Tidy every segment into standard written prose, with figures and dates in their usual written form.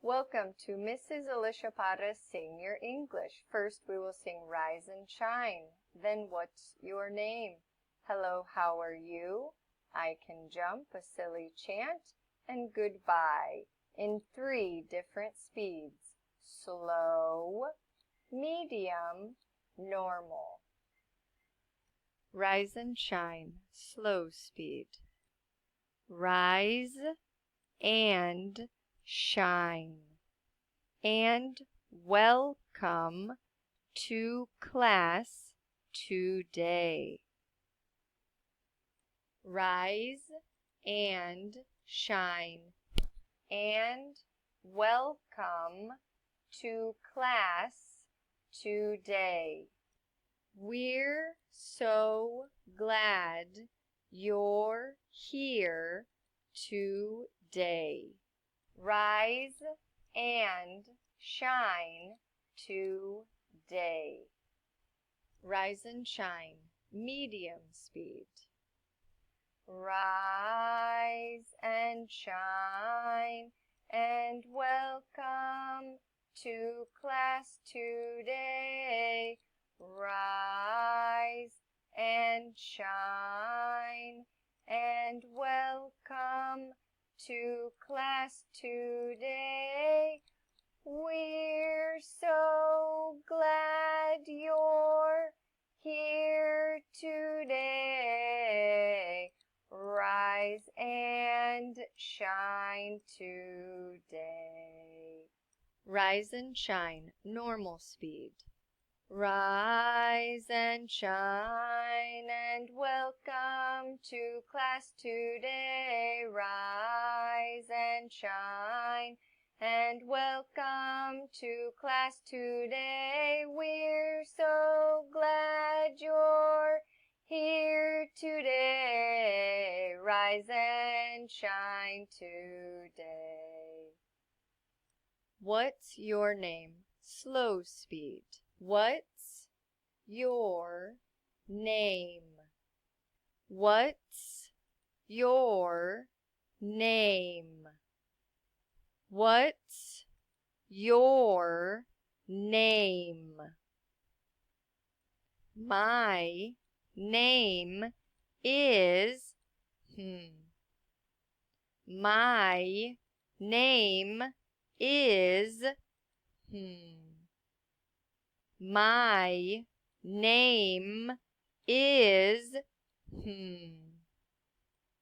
Welcome to Mrs. Alicia Parra's Sing Your English. First we will sing Rise and Shine. Then what's your name? Hello, how are you? I can jump, a silly chant, and goodbye in 3 different speeds. Slow, medium, normal. Rise and shine, slow speed. Rise and shine, and welcome to class today. Rise and shine, and welcome to class today. We're so glad you're here today. Rise and shine today. Rise and shine, medium speed. Rise and shine, and welcome to class today. Rise and shine, and welcome to class today. We're so glad you're here today. Rise and shine today. Rise and shine, normal speed. Rise and shine, and welcome to class today. Rise and shine, and welcome to class today. We're so glad you're here today. Rise and shine today. What's your name? Slow speed. What's your name? What's your name? What's your name? My name is My name is My name is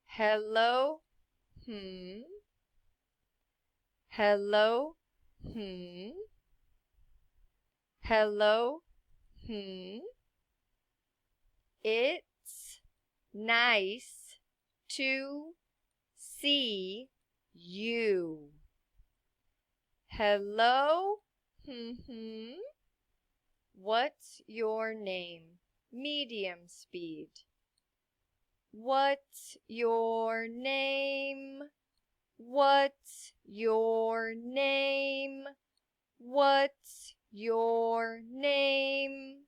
Hello, hello, hello, It's nice to see you. Hello, What's your name? Medium speed. What's your name? What's your name? What's your name?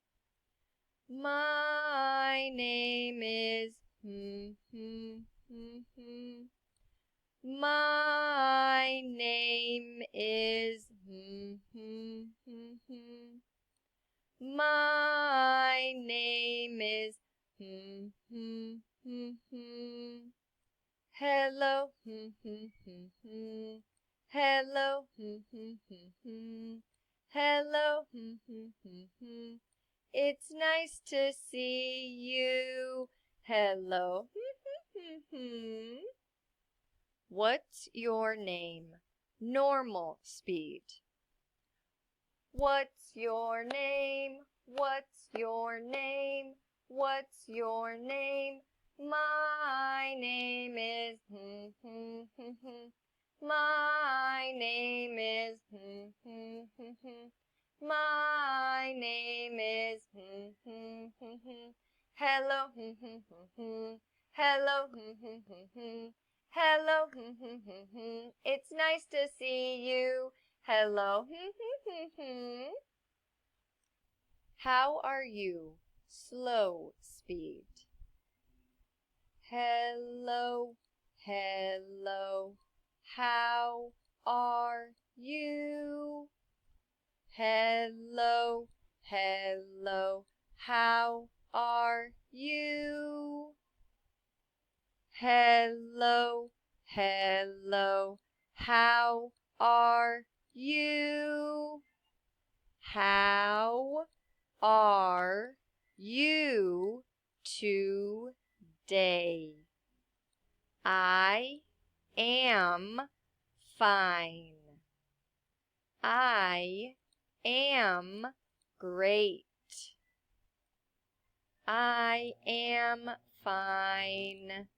My name is My name is My name is Hello, hello, hello, It's nice to see you. Hello, What's your name? Normal speed. What's your name? What's your name? What's your name? My name is My name is My name is Hello, hello, hello, It's nice to see you. Hello, How are you? Slow speed. Hello, hello, how are you? are you? How are you today? I am fine. I am great. I am fine.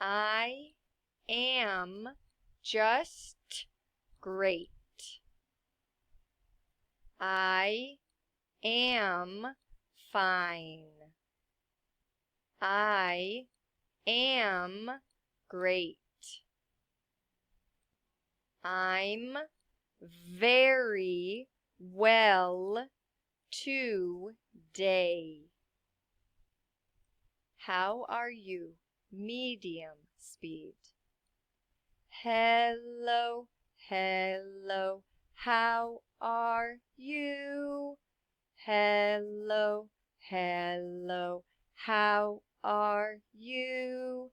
I am just great. I am fine. I am great. I'm very well today. How are you? Medium speed. Hello, hello, how are you? Hello, hello, how are you?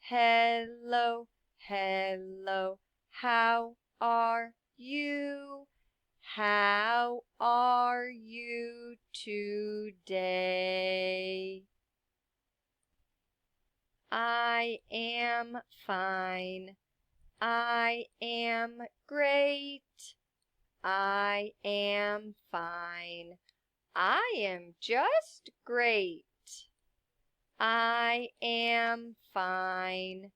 Hello, hello, how are you? How are you today? I am fine. I am great. I am fine. I am just great. I am fine.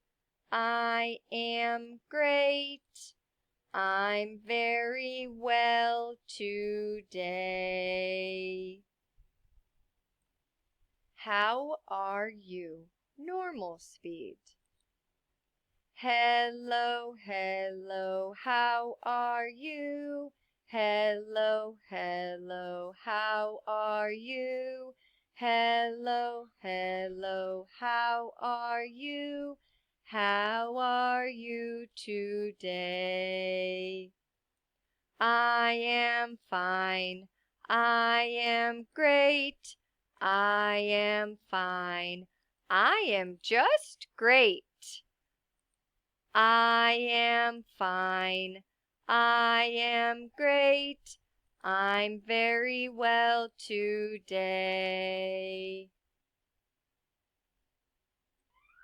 I am great. I'm very well today. How are you? Normal speed. Hello, hello, how are you? Hello, hello, how are you? Hello, hello, how are you? How are you today? I am fine. I am great. I am fine. I am just great. I am fine. I am great. I'm very well today.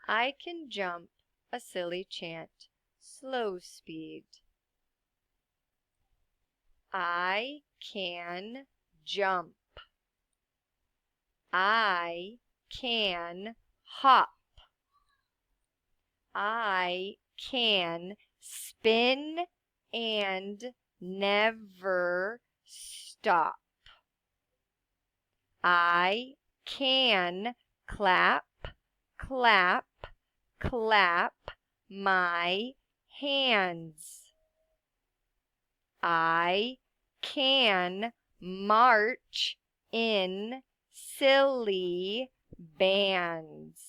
I can jump a silly chant, slow speed. I can jump. I can hop. I can spin and never stop. I can clap, clap, clap my hands. I can march in silly bands.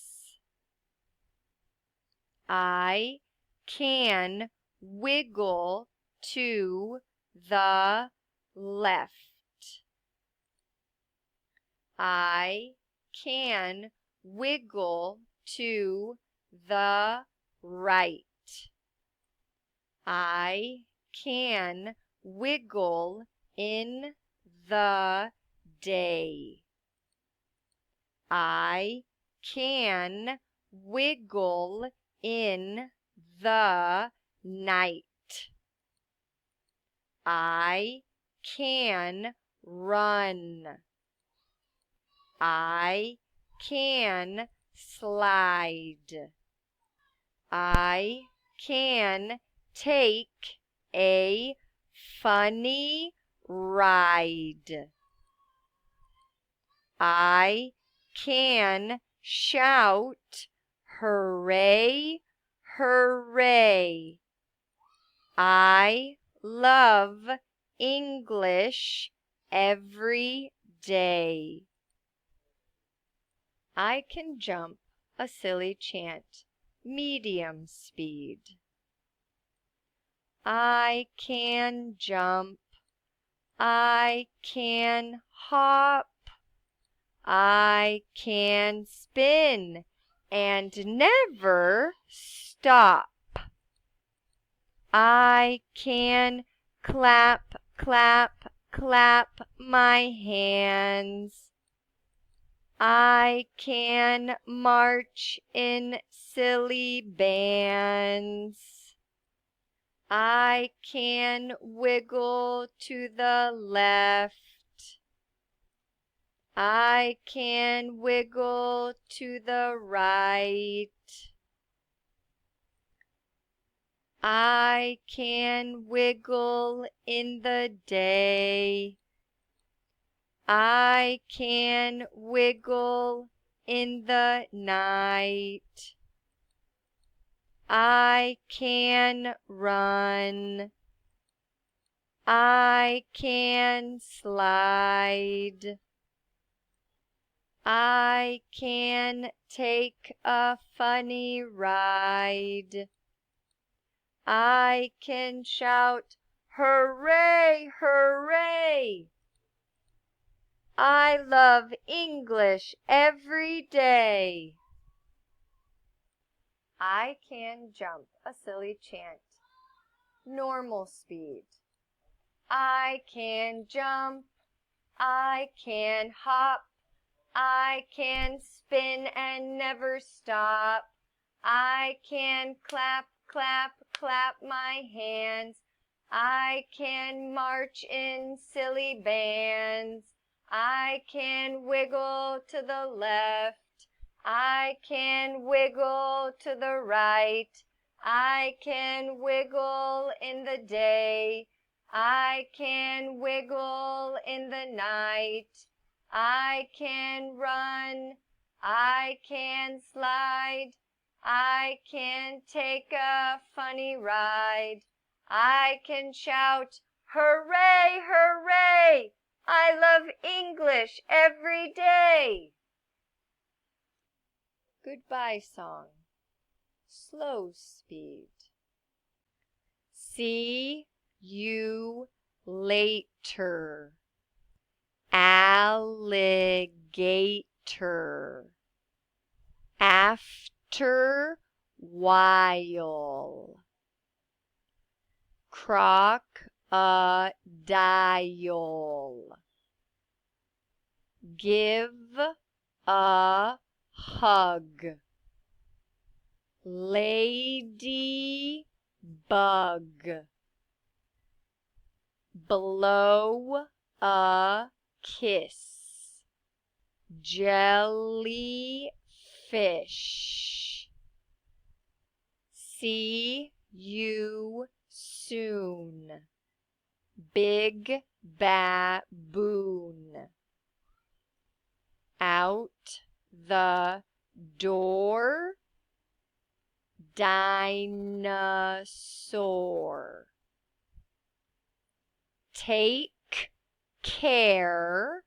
I can wiggle to the left. I can wiggle to the right. I can wiggle in the day. I can wiggle in the night. I can run. I can slide. I can take a funny ride. I can shout, hooray, hooray. I love English every day. I can jump a silly chant, medium speed. I can jump. I can hop. I can spin and never stop. I can clap, clap, clap my hands. I can march in silly bands. I can wiggle to the left. I can wiggle to the right. I can wiggle in the day. I can wiggle in the night. I can run. I can slide. I can take a funny ride. I can shout, "Hooray, hooray!" I love English every day. I can jump a silly chant. Normal speed. I can jump. I can hop. I can spin and never stop. I can clap, clap, clap my hands. I can march in silly bands. I can wiggle to the left. I can wiggle to the right. I can wiggle in the day. I can wiggle in the night. I can run. I can slide. I can take a funny ride. I can shout, "Hooray, hooray! I love English every day." Goodbye song. Slow speed. See you later. Alligator. After while. Crocodile. Give a hug. Ladybug. Blow a kiss. Jellyfish. See you soon. Big baboon. Out the door. Dinosaur. Take care.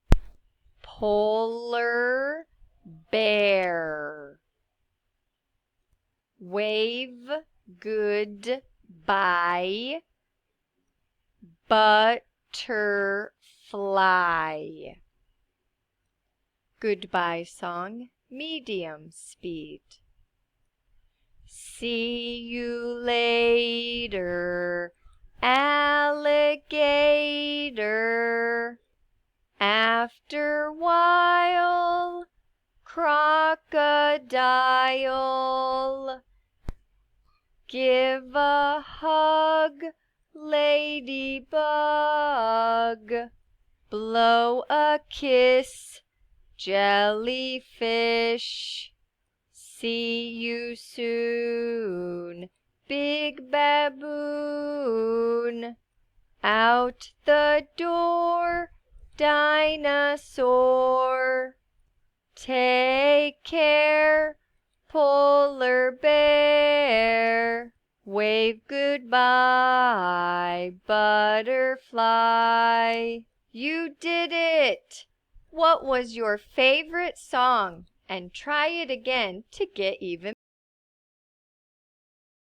Polar bear. Wave goodbye. Butterfly. Goodbye song, medium speed. See you later, alligator. After while, crocodile. Give a hug, ladybug. Blow a kiss, jellyfish. See you soon, big baboon. Out the door, dinosaur. Take care, polar bear. Wave goodbye, butterfly. You did it! What was your favorite song? And try it again to get even